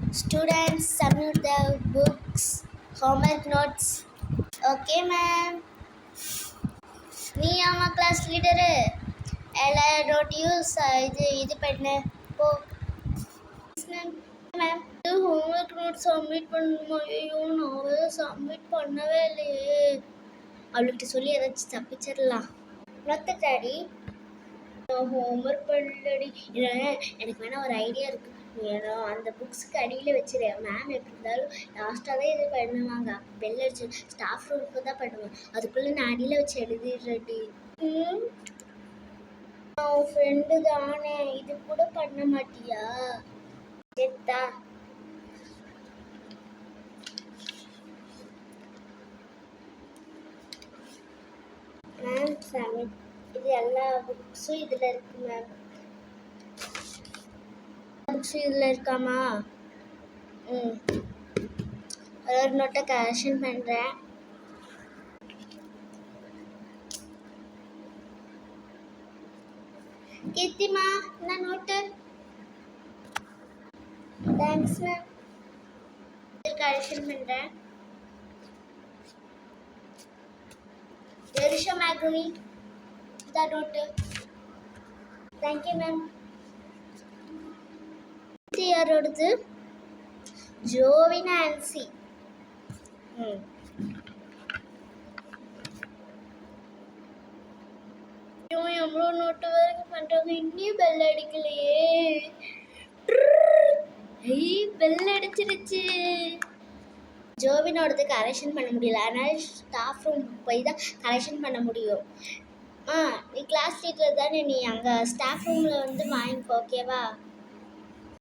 Students submit their books, homework notes. Okay, ma'am. Me, I'm a class leader. I don't use இது பண்ணு போ. Yes, ma'am. Ma'am, homework notes submit பண்ணுமா? ஐயோ நான் submit பண்ணவே இல்லையே. அவளுக்கு சொல்லி ஏதாச்சும் தப்பிச்சிடலாம். Not daddy. ஹோம்ஒர்க் பண்ணலடி. எனக்கு வேணா ஒரு ஐடியா இருக்கு. ஏன்னா அந்த புக்ஸுக்கு அடியில் வச்சிரு. மேம் எப்படி இருந்தாலும் லாஸ்ட்டாக தான் இது பண்ணுவாங்க. பெல் அடிச்சு ஸ்டாஃப் ரூமுக்கு தான் பண்ணுவேன். அதுக்குள்ளே நான் அடியில் வச்சு எழுதிடுறேடி. உன் ஃப்ரெண்டு தானே, இது கூட பண்ண மாட்டியா? செத்தா மேம் சப்மிட். இது எல்லா புக்ஸும் இதில் இருக்கு மேம். புக்ஸும் இதில் இருக்காமா? ஒரு நோட்டை கரெக்ஷன் பண்ணுறேன். கீர்த்திமா, என்ன நோட்டு? Thanks ma'am. கரெக்ஷன் பண்ணுறேன். எரிஷா மேக்ரோனி, இதான் நோட்டு. Thank you ma'am. யாரோடது? ஜோவி நான்சி. எவ்வளோ நோட்டு வரைக்கும் பண்ணுறாங்க, இன்னும் பெல் அடிக்கலையே. பெல் அடிச்சிருச்சு. ஜோவினோடது கரெக்ஷன் பண்ண முடியல, அதனால ஸ்டாஃப் ரூம் போய் தான் கரெக்ஷன் பண்ண முடியும். நீ கிளாஸ் லீடர் தானே, நீ அங்கே ஸ்டாஃப் ரூமில் வந்து வாங்கிக்கோ, ஓகேவா?